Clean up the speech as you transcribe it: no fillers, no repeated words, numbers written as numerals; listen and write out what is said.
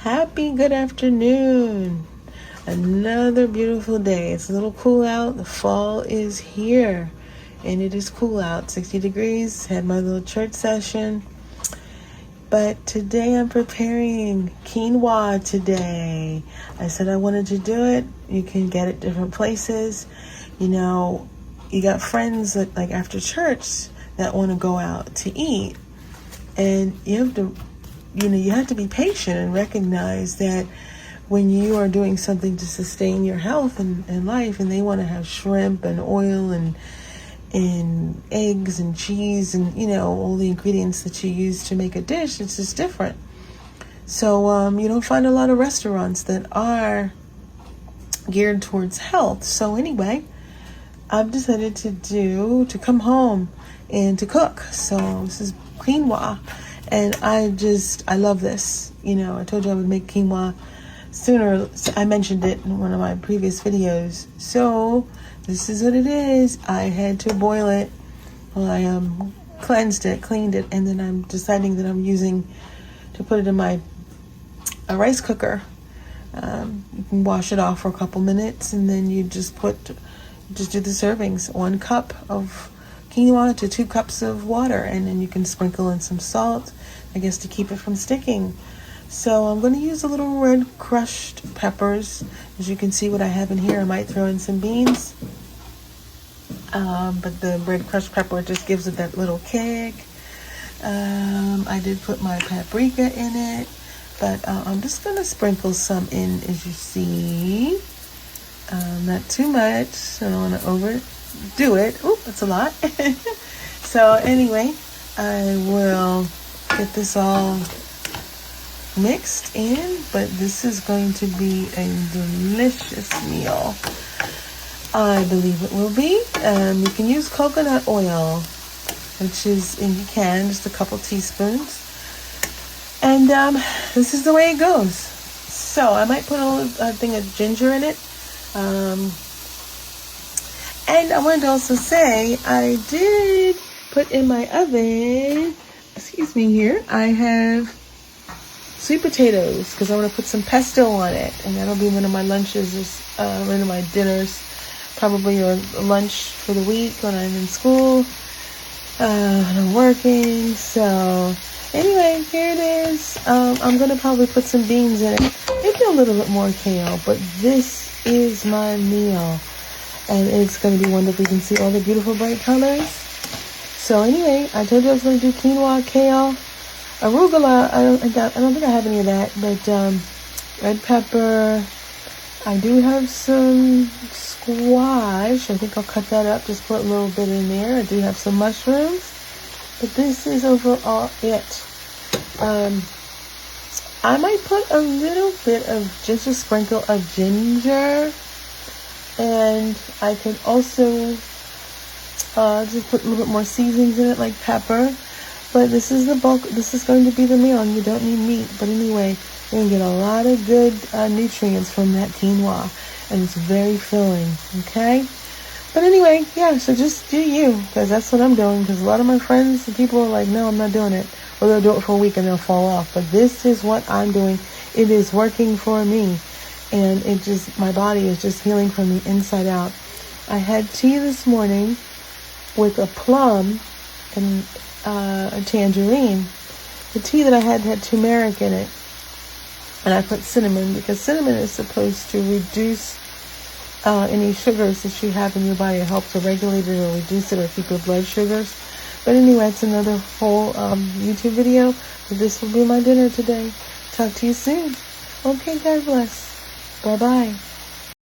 Happy good afternoon. Another beautiful day. It's a little cool out. The fall is here and it is cool out. 60 degrees. Had my little church session. But today I'm preparing quinoa today. I said I wanted to do it. You can get it different places. You know, you got friends that like after church that want to go out to eat. And you have to be patient and recognize that when you are doing something to sustain your health and life, and they want to have shrimp and oil and eggs and cheese and, all the ingredients that you use to make a dish, it's just different. So you don't find a lot of restaurants that are geared towards health. So anyway, I've decided to come home and to cook. So this is quinoa. And I love this. I told you I would make quinoa sooner. I mentioned it in one of my previous videos. So this is what it is. I had to boil it. Well, I cleaned it, and then I'm deciding that I'm using to put it in my rice cooker. You can wash it off for a couple minutes, and then you just do the servings. 1 cup of quinoa to 2 cups of water, and then you can sprinkle in some salt, I guess, to keep it from sticking. So I'm going to use a little red crushed peppers. As you can see what I have in here, I might throw in some beans. But the red crushed pepper just gives it that little kick. I did put my paprika in it, but I'm just going to sprinkle some in, as you see. Not too much. I don't want to overdo it. Oop, that's a lot. So anyway, I will get this all mixed in, but this is going to be a delicious meal. I believe it will be. You can use coconut oil, and you can, just a couple teaspoons. And this is the way it goes. So I might put a thing of ginger in it. And I wanted to also say, I did put in my oven, here, I have sweet potatoes, because I want to put some pesto on it, and that'll be one of my lunches, one of my dinners, probably, or lunch for the week when I'm in school, and I'm working. So anyway, here it is. I'm going to probably put some beans in it, maybe a little bit more kale, but this is my meal, and it's going to be wonderful. You can see all the beautiful bright colors. So anyway, I told you I was going to do quinoa, kale, arugula. I don't think I have any of that, but red pepper. I do have some squash. I think I'll cut that up, just put a little bit in there. I do have some mushrooms, but this is overall it. I might put a little bit of, just a sprinkle of ginger, and I could also just put a little bit more seasonings in it, like pepper. But this is the bulk. This is going to be the meal, and you don't need meat. But anyway, you're going to get a lot of good nutrients from that quinoa, and it's very filling, okay? But anyway, yeah, so just do you, because that's what I'm doing, because a lot of my friends and people are like, no, I'm not doing it. Or they'll do it for a week and they'll fall off. But this is what I'm doing. It is working for me, and my body is just healing from the inside out. I had tea this morning with a plum and a tangerine. The tea that I had turmeric in it, and I put cinnamon, because cinnamon is supposed to reduce any sugars that you have in your body. It helps to regulate it or reduce it or keep your blood sugars. But anyway, it's another whole YouTube video. But this will be my dinner today. Talk to you soon. Okay, God bless. Bye-bye.